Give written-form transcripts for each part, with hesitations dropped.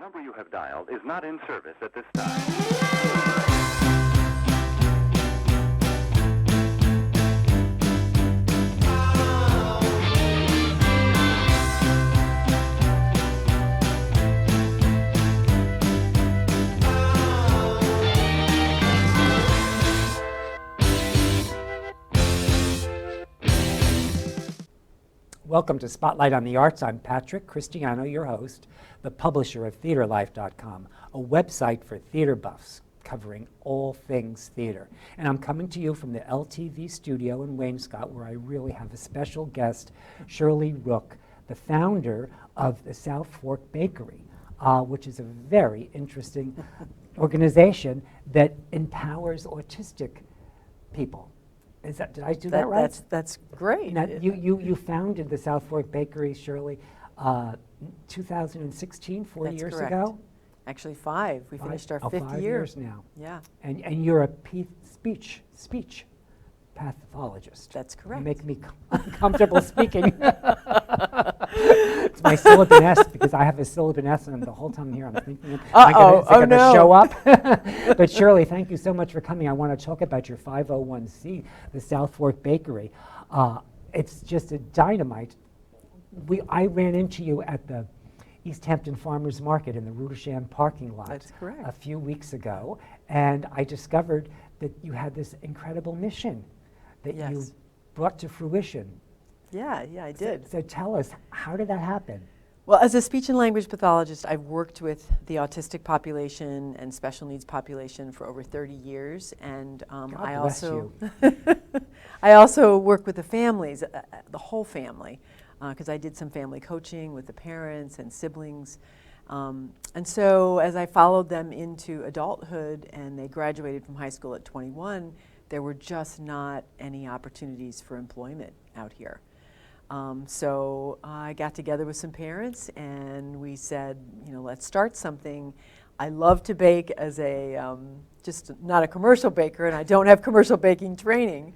number you have dialed is not in service at this time. Welcome to Spotlight on the Arts. I'm Patrick Christiano, your host, the publisher of TheaterLife.com, a website for theater buffs covering all things theater. And I'm coming to you from the LTV studio in Wainscott, where I really have a special guest, Shirley Ruch, the founder of the South Fork Bakery, which is a very interesting organization that empowers autistic people. Did I do that right? That's great. Now, you founded the South Fork Bakery, Shirley, 2016, 4 years correct. ago? Actually 5. We finished our 5th year. 5 years now. Yeah. And you're a speech pathologist. That's correct. You make me uncomfortable speaking. It's my syllabin S, because I have a syllabin S, and the whole time here I'm thinking, is it going to show up? But Shirley, thank you so much for coming. I want to talk about your 501c, the South Fork Bakery. It's just a dynamite. I ran into you at the East Hampton Farmers Market in the Rue de Cham parking lot. That's correct. A few weeks ago, and I discovered that you had this incredible mission that you brought to fruition. Yeah, I did. So tell us, how did that happen? Well, as a speech and language pathologist, I've worked with the autistic population and special needs population for over 30 years, and I also work with the families, the whole family, because I did some family coaching with the parents and siblings. And so as I followed them into adulthood and they graduated from high school at 21, there were just not any opportunities for employment out here. So I got together with some parents and we said, let's start something. I love to bake as a, just not a commercial baker, and I don't have commercial baking training,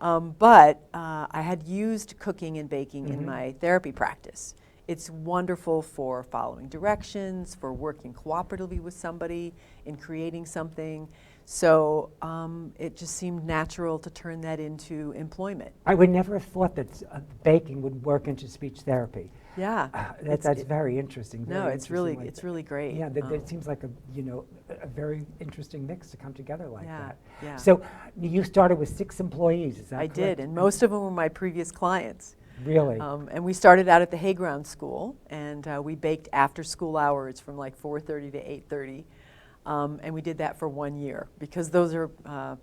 but I had used cooking and baking in my therapy practice. It's wonderful for following directions, for working cooperatively with somebody in creating something. So it just seemed natural to turn that into employment. I would never have thought that baking would work into speech therapy. Yeah, that's very interesting. It's really great. Yeah, it seems like a very interesting mix to come together like that. Yeah. So you started with 6 employees, is that correct? I did, and most of them were my previous clients. Really? And we started out at the Hayground School, and we baked after school hours from like 4:30 to 8:30. And we did that for 1 year because those are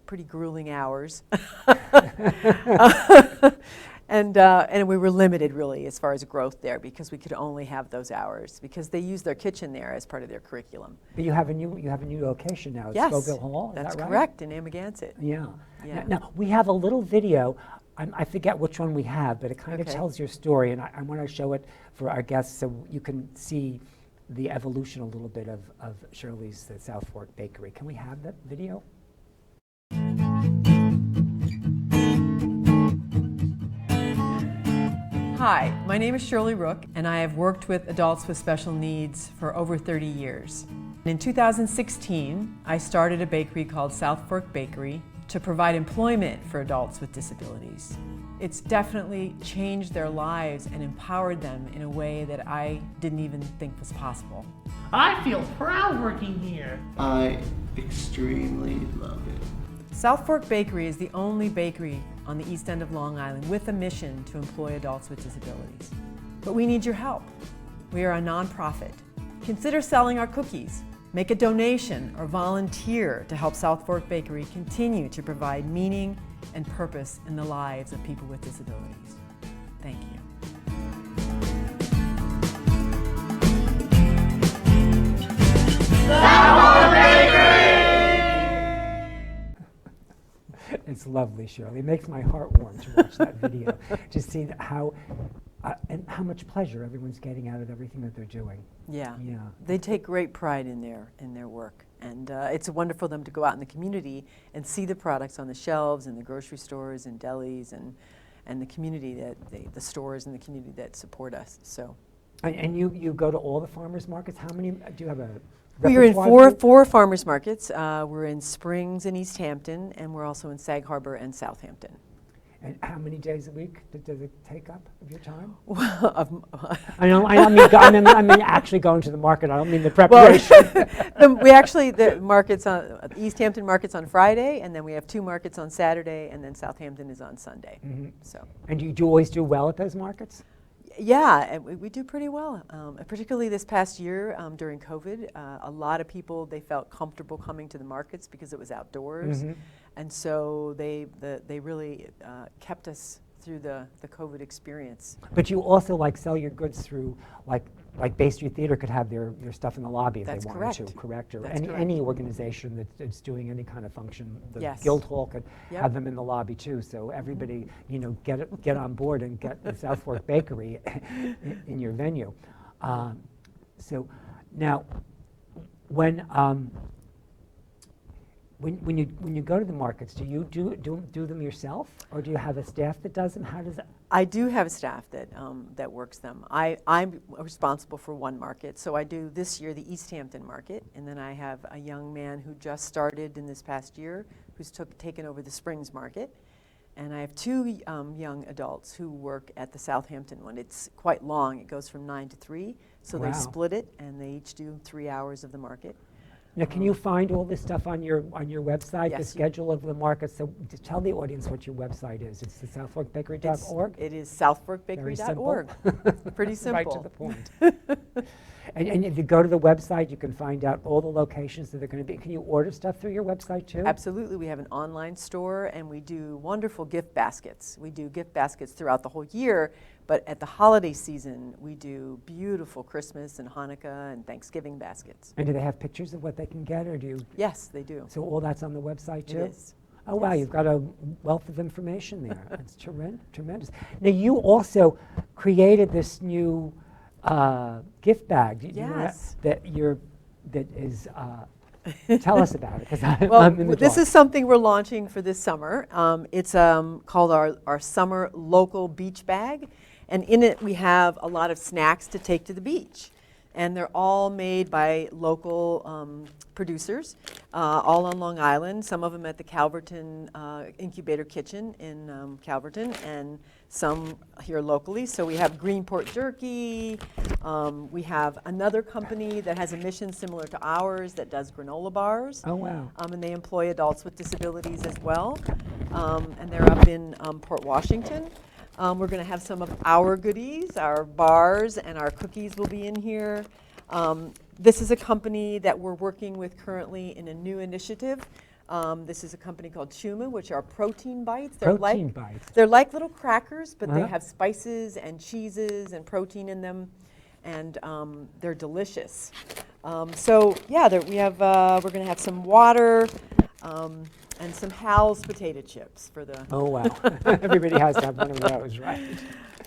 pretty grueling hours. And we were limited really as far as growth there because we could only have those hours because they use their kitchen there as part of their curriculum. But you have a new location now. Yes, Scoville Hall. That's is that right? correct, in Amagansett. Yeah. Yeah. Now we have a little video. I forget which one we have, but it kind of tells your story, and I want to show it for our guests so you can see the evolution a little bit of Shirley's the South Fork Bakery. Can we have that video? Hi, my name is Shirley Ruch, and I have worked with adults with special needs for over 30 years. In 2016, I started a bakery called South Fork Bakery to provide employment for adults with disabilities. It's definitely changed their lives and empowered them in a way that I didn't even think was possible. I feel proud working here. I extremely love it. South Fork Bakery is the only bakery on the east end of Long Island with a mission to employ adults with disabilities. But we need your help. We are a nonprofit. Consider selling our cookies. Make a donation or volunteer to help South Fork Bakery continue to provide meaning and purpose in the lives of people with disabilities. Thank you. It's lovely, Shirley. It makes my heart warm to watch that video, to see how much pleasure everyone's getting out of everything that they're doing. Yeah. Yeah. They take great pride in their work, and it's wonderful for them to go out in the community and see the products on the shelves in the grocery stores and delis and the community the stores in the community that support us. So And you go to all the farmers markets? How many, do you have a We are in repertoire? four farmers markets. We're in Springs and East Hampton, and we're also in Sag Harbor and Southampton. And how many days a week does it take up of your time? Well, I mean actually going to the market. I don't mean the preparation. the markets on East Hampton markets on Friday, and then we have 2 markets on Saturday, and then Southampton is on Sunday. So. And do you always do well at those markets? Yeah, and we do pretty well, particularly this past year during COVID. A lot of people, they felt comfortable coming to the markets because it was outdoors. And so they really kept us through the COVID experience. But you also sell your goods through like Bay Street Theater could have their stuff in the lobby if That's they wanted correct. to, correct? Or That's correct. any organization that's doing any kind of function, the Yes. Guildhall could Yep. have them in the lobby too. So everybody, get on board and get the South Fork Bakery in your venue. So now, when you go to the markets, do you do them yourself, or do you have a staff that does them? How does that? I do have a staff that works them. I'm responsible for one market, so I do this year the East Hampton market, and then I have a young man who just started in this past year who's taken over the Springs market, and I have 2 young adults who work at the Southampton one. It's quite long. It goes from 9 to 3, so Wow. they split it, and they each do 3 hours of the market. Now, can you find all this stuff on your website, the Yes, schedule of the market? So just tell the audience what your website is. It's the southforkbakery.org? It is Very southforkbakery.org. Pretty simple. Right to the point. And if you go to the website, you can find out all the locations that they're going to be. Can you order stuff through your website too? Absolutely. We have an online store, and we do wonderful gift baskets. We do gift baskets throughout the whole year, but at the holiday season, we do beautiful Christmas and Hanukkah and Thanksgiving baskets. And do they have pictures of what they can get, or do you? Yes, they do. So all that's on the website too? It is. Oh, wow, Yes. you've got a wealth of information there. That's tremendous. Now, you also created this new gift bag. Do you know Yes. that is, tell us about it, because Well, I'm in the this dark. is something we're launching for this summer. It's called our Summer Local Beach Bag, and in it we have a lot of snacks to take to the beach. And they're all made by local producers, all on Long Island, some of them at the Calverton Incubator Kitchen in Calverton, and some here locally. So we have Greenport Jerky, we have another company that has a mission similar to ours that does granola bars. Oh, wow. And they employ adults with disabilities as well. And they're up in Port Washington. We're going to have some of our goodies, our bars and our cookies will be in here. This is a company that we're working with currently in a new initiative. This is a company called Chuma, which are protein bites. Protein bites. They're like little crackers, but they Uh-huh. have spices and cheeses and protein in them, and they're delicious. So yeah, we're going to have some water. And some Hal's potato chips for the. Oh, wow. Everybody has to have one of those, right?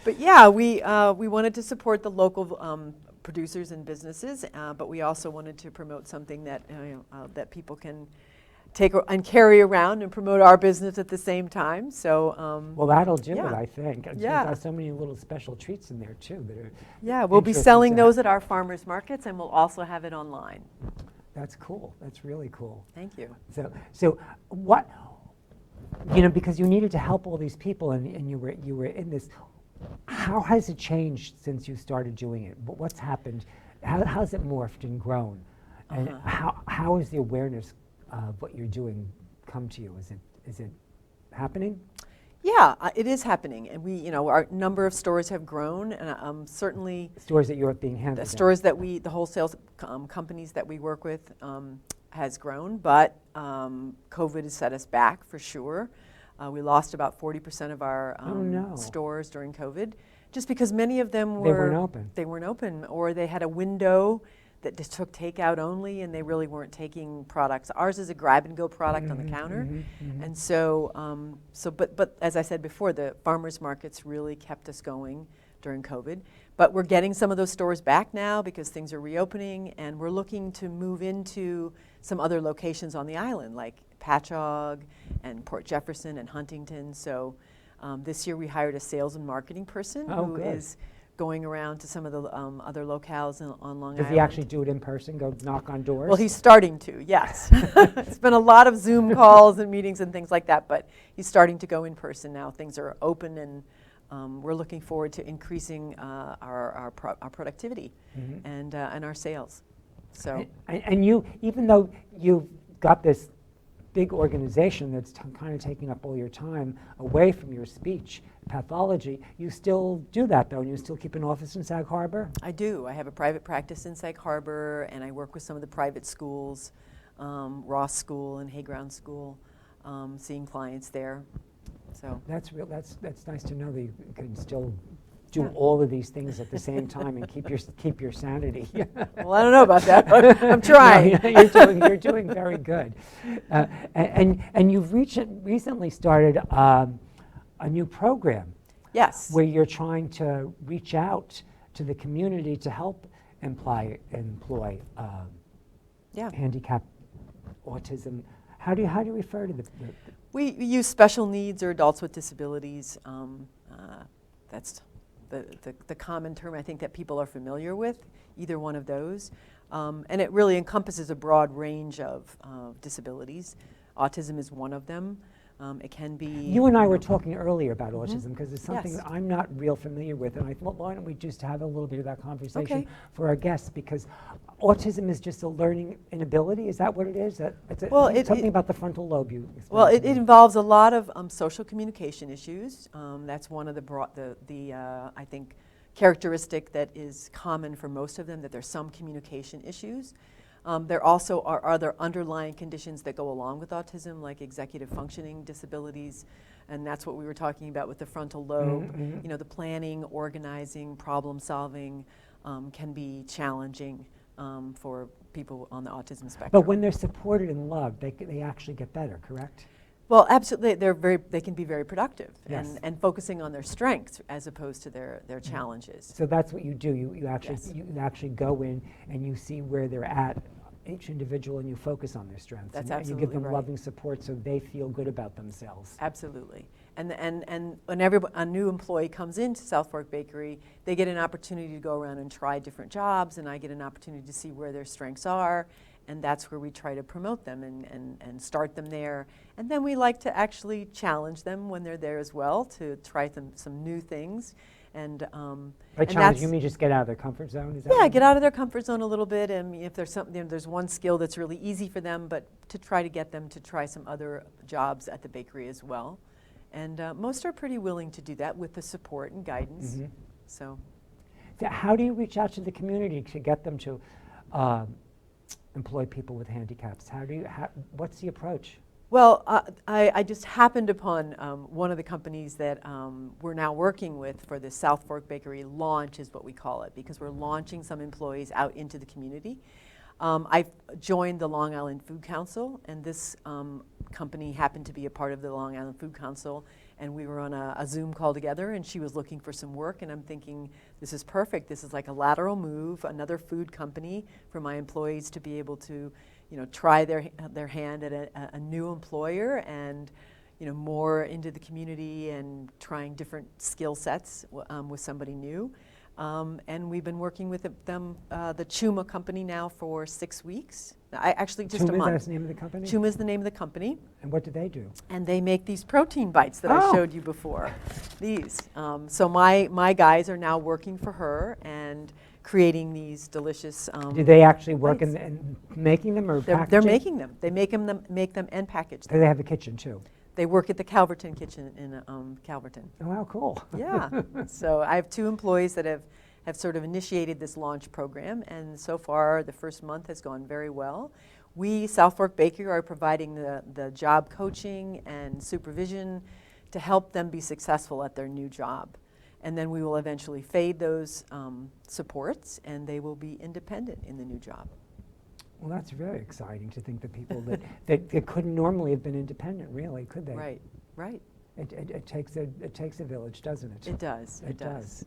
But yeah, we wanted to support the local producers and businesses, but we also wanted to promote something that that people can take and carry around and promote our business at the same time. So Well, that'll do yeah. it, I think. Yeah. You've got so many little special treats in there, too, that are yeah, we'll be interesting selling to those have. at our farmers markets, and we'll also have it online. That's cool. That's really cool. Thank you. So what, because you needed to help all these people, and you were in this. How has it changed since you started doing it? What's happened? How's it morphed and grown? And how has the awareness of what you're doing come to you? Is it happening? Yeah, it is happening, and our number of stores have grown, and certainly Stores that you're being handled. the stores that the wholesale companies that we work with has grown, but COVID has set us back for sure. We lost about 40% of our stores during COVID, just because many of them They weren't open. They weren't open, or they had a window that just took takeout only, and they really weren't taking products. Ours is a grab-and-go product on the counter, and so, but as I said before, the farmers markets really kept us going during COVID. But we're getting some of those stores back now because things are reopening, and we're looking to move into some other locations on the island, like Patchogue and Port Jefferson and Huntington. So this year we hired a sales and marketing person who good. is going around to some of the other locales on Long Does Island. he actually do it in person, go knock on doors? Well, he's starting to, yes. It's been a lot of Zoom calls and meetings and things like that, but he's starting to go in person now. Things are open, and we're looking forward to increasing our productivity and our sales. So, and you, even though you've got this big organization that's kind of taking up all your time away from your speech pathology, you still do that though, and you still keep an office in Sag Harbor? I do. I have a private practice in Sag Harbor, and I work with some of the private schools, Ross School and Hayground School, seeing clients there. So That's nice to know that you can still do all of these things at the same time and keep your sanity. well, I don't know about that, but I'm trying. No, you're doing very good, and you've recently started a new program. Yes. Where you're trying to reach out to the community to help employ handicapped autism. How do you refer to the We use special needs or adults with disabilities. That's the common term I think that people are familiar with, either one of those. And it really encompasses a broad range of disabilities. Autism is one of them. It can be... You and I were talking earlier about autism because it's something Yes. that I'm not real familiar with, and I thought, why don't we just have a little bit of that conversation Okay. for our guests, because autism is just a learning inability. Is that what it is? Well, something about the frontal lobe. Well, it involves a lot of social communication issues. That's one of the I think, characteristic that is common for most of them, that there's some communication issues. There also are other underlying conditions that go along with autism, like executive functioning disabilities, and that's what we were talking about with the frontal lobe. You know, the planning, organizing, problem solving can be challenging for people on the autism spectrum. But when they're supported and loved, they actually get better, correct? Well, absolutely, they can be very productive, Yes. and focusing on their strengths as opposed to their challenges. So that's what you do. You actually Yes. you actually go in and you see where they're at, each individual, and you focus on their strengths. That's and you give absolutely them right. loving support so they feel good about themselves. Absolutely. And when a new employee comes into South Fork Bakery, they get an opportunity to go around and try different jobs, and I get an opportunity to see where their strengths are, and that's where we try to promote them and start them there. And then we like to actually challenge them when they're there as well, to try some new things. And By challenge, you mean just get out of their comfort zone? Is that yeah, what get out of their comfort zone a little bit, and if there's something, there's one skill that's really easy for them, but to try to get them to try some other jobs at the bakery as well. And most are pretty willing to do that with the support and guidance. So how do you reach out to the community to get them to employ people with handicaps? What's the approach? Well, I just happened upon one of the companies that we're now working with for the South Fork Bakery launch, is what we call it, because we're launching some employees out into the community. I've joined the Long Island Food Council, and this company happened to be a part of the Long Island Food Council, and we were on a Zoom call together, and she was looking for some work, and I'm thinking, this is perfect. This is like a lateral move, another food company for my employees to be able to, you know, try their hand at a new employer, and, you know, more into the community and trying different skill sets with somebody new. And we've been working with them, the Chuma company, now for 6 weeks. Actually, just a month. Chuma is the name of the company? Chuma is the name of the company. And what do they do? And they make these protein bites that I showed you before. These. So my guys are now working for her and creating these delicious Do they actually work bites. in making them or They're packaging? making them. They make them and package them. Do they have a kitchen too? They work at the Calverton kitchen in Calverton. Oh, wow, cool. Yeah. So I have 2 employees that have sort of initiated this launch program, and so far the first month has gone very well. We, South Fork Bakery, are providing the job coaching and supervision to help them be successful at their new job. And then we will eventually fade those supports, and they will be independent in the new job. Well, that's very exciting to think that people that couldn't normally have been independent, really, could they? Right, right. It takes a village, doesn't it? It does. It does.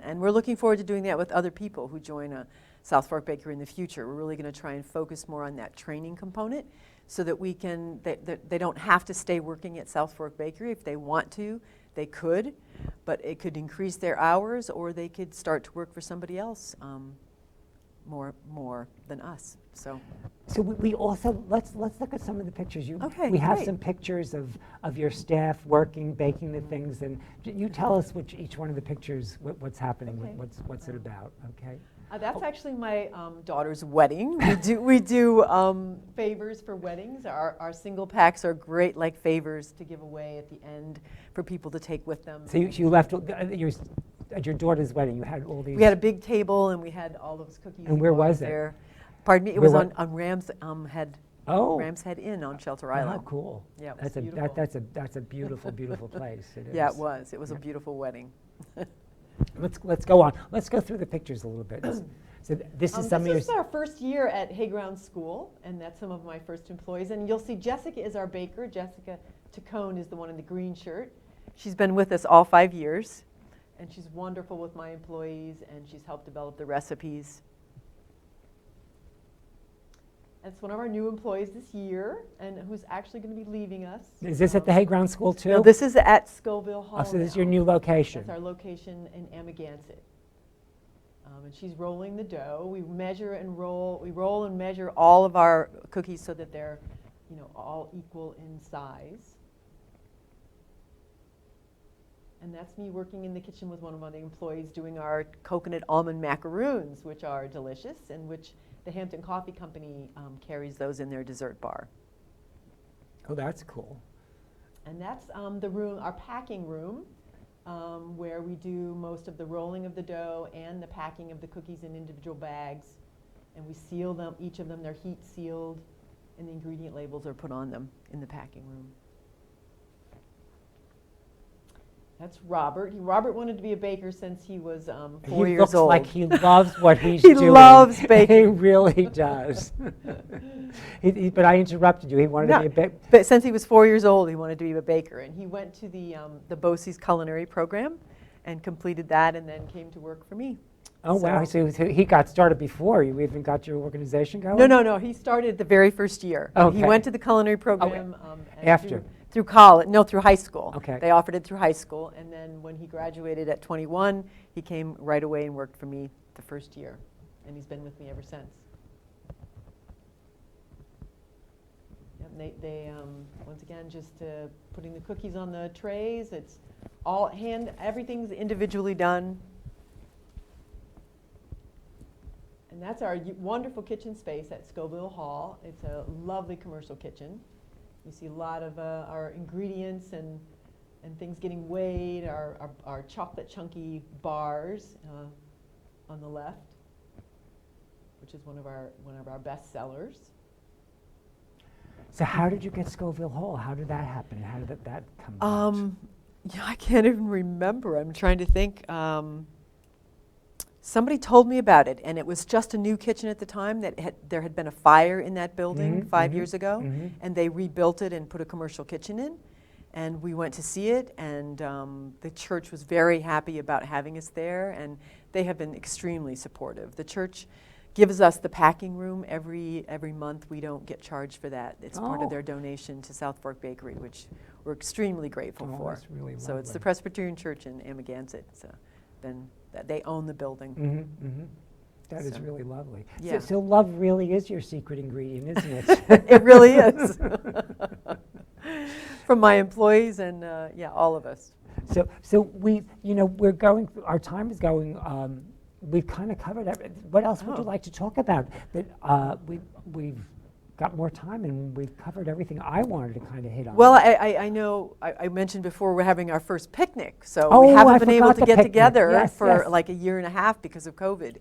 And we're looking forward to doing that with other people who join a South Fork Bakery in the future. We're really going to try and focus more on that training component, so that we can, they don't have to stay working at South Fork Bakery. If they want to, they could, but it could increase their hours, or they could start to work for somebody else more than us. So we also, let's look at some of the pictures. Okay, we have great. some pictures of your staff working, baking the things, and you tell us each one of the pictures, what's happening, Okay. what's it about, okay? That's actually my daughter's wedding. We do favors for weddings. Our single packs are great, like favors to give away at the end for people to take with them. So you left at your daughter's wedding. You had all these. We had a big table and we had all those cookies. And where was it? there. Pardon me. It Where was wa- on Rams Head. Oh. Rams Head Inn on Shelter Oh, Island. cool. Yeah, it was beautiful. That's a beautiful, beautiful place. It is. Yeah, it was. It was a beautiful wedding. Let's go on. Let's go through the pictures a little bit. So this is some of your. This is our first year at Hayground School, and that's some of my first employees. And you'll see Jessica is our baker. Jessica Tacone is the one in the green shirt. She's been with us all 5 years, and she's wonderful with my employees, and she's helped develop the recipes. That's one of our new employees this year, and who's actually going to be leaving us. Is this at the Hayground School too? No, this is at Scoville Hall. Oh, so this is now. your new location. That's our location in Amagansett. And she's rolling the dough. We measure and roll. We roll and measure all of our cookies so that they're, all equal in size. And that's me working in the kitchen with one of my employees doing our coconut almond macaroons, which are delicious, and which the Hampton Coffee Company carries those in their dessert bar. Oh, that's cool. And that's the room, our packing room, where we do most of the rolling of the dough and the packing of the cookies in individual bags. And we seal them, each of them, they're heat sealed, and the ingredient labels are put on them in the packing room. That's Robert. Robert wanted to be a baker since he was 4 years He looks old. like he loves what he's He doing. loves baking. He really does. But I interrupted you. He wanted to be a baker. But since he was 4 years old, he wanted to be a baker, and he went to the BOCES culinary program and completed that, and then came to work for me. Oh, wow. So he got started before you even got your organization going? No. He started the very first year. Okay. He went to the culinary program and after? through college. No, through high school. Okay. They offered it through high school, and then when he graduated at 21, he came right away and worked for me the first year, and he's been with me ever since. Yep, they once again, just putting the cookies on the trays. It's all hand. Everything's individually done. And that's our wonderful kitchen space at Scoville Hall. It's a lovely commercial kitchen. You see a lot of our ingredients and things getting weighed, our chocolate chunky bars on the left, which is one of our best sellers. So how did you get Scoville Hall? How did that happen? How did that come about? I can't even remember. I'm trying to think. Somebody told me about it, and it was just a new kitchen at the time. There had been a fire in that building 5 years ago, and they rebuilt it and put a commercial kitchen in. And we went to see it, and the church was very happy about having us there, and they have been extremely supportive. The church gives us the packing room every month. We don't get charged for that. It's part of their donation to South Fork Bakery, which we're extremely grateful for. That's really So it's the lovely. Presbyterian Church in Amagansett. They own the building. That is So, really lovely. yeah. So love really is your secret ingredient, isn't it? It really is. From my employees and all of us. So we're going. Our time is going. We've kind of covered everything. What else would you like to talk about? That we've got more time and we've covered everything I wanted to kind of hit on. Well, I know I mentioned before we're having our first picnic, so Oh, we haven't I been able forgot to the get picnic. together Yes, for yes. like a year and a half because of COVID.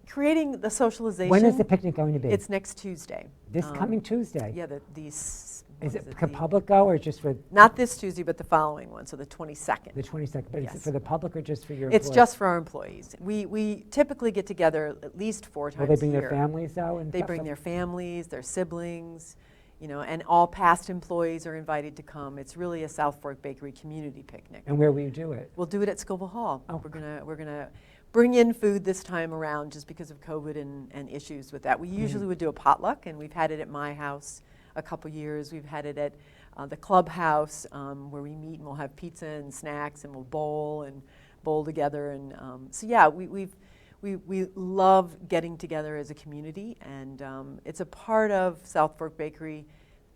Creating the socialization. When is the picnic going to be? It's next Tuesday. This coming Tuesday. Yeah, Is it can public go or just for Not this Tuesday, but the following one, so the 22nd. the 22nd? But is it Yes. for the public or just for your It's employees? just for our employees. We typically get together at least 4 times Will they bring a their year. families though? And They stuff bring like- their families, their siblings, and all past employees are invited to come. It's really a South Fork Bakery community picnic. And where will you do it? We'll do it at Scoville Hall. Oh. We're gonna bring in food this time around just because of COVID and issues with that. We usually would do a potluck, and we've had it at my house a couple years. We've had it at the clubhouse where we meet and we'll have pizza and snacks and we'll bowl together. And so yeah, we love getting together as a community, and it's a part of South Fork Bakery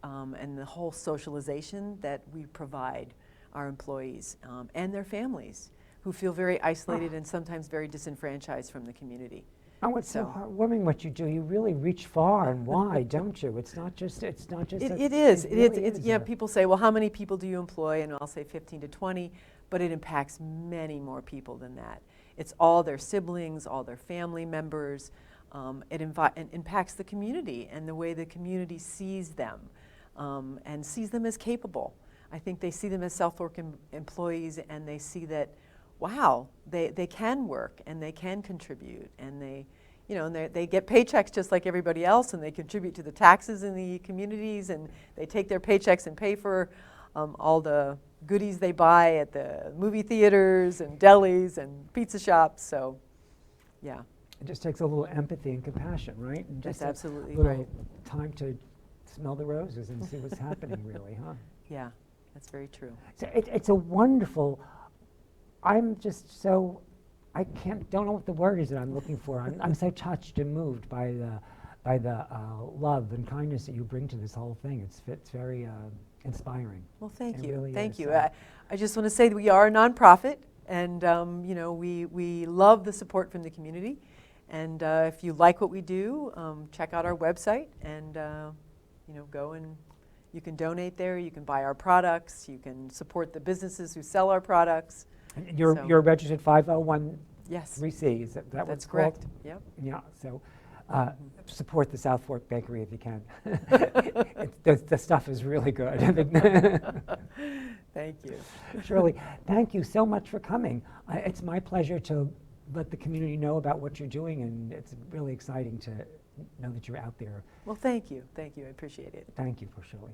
and the whole socialization that we provide our employees and their families who feel very isolated and sometimes very disenfranchised from the community. Oh, it's so heartwarming what you do. You really reach far and wide, don't you? It's not just. It is. Really Yeah, people say, well, how many people do you employ? And I'll say 15 to 20, but it impacts many more people than that. It's all their siblings, all their family members. It impacts the community and the way the community sees them and sees them as capable. I think they see them as South Fork employees, and they see that, wow, they can work and they can contribute, and they get paychecks just like everybody else, and they contribute to the taxes in the communities, and they take their paychecks and pay for all the goodies they buy at the movie theaters and delis and pizza shops. So, yeah. It just takes a little empathy and compassion, right? And That's just absolutely a little right. time to smell the roses and see what's happening, really, huh? Yeah, that's very true. So it's a wonderful. I'm just so. Don't know what the word is that I'm looking for. I'm so touched and moved by the love and kindness that you bring to this whole thing. It's very inspiring. Well, thank It you. really Thank is. you. I just want to say that we are a nonprofit, and we love the support from the community. And if you like what we do, check out our website and go and you can donate there. You can buy our products. You can support the businesses who sell our products. And you're registered 501. Yes. 3C. Is that what's That's called? correct. Yep. Yeah. So. Support the South Fork Bakery if you can. The stuff is really good. Thank you. Shirley, thank you so much for coming. It's my pleasure to let the community know about what you're doing, and it's really exciting to know that you're out there. Well, thank you. Thank you. I appreciate it. Thank you for Shirley.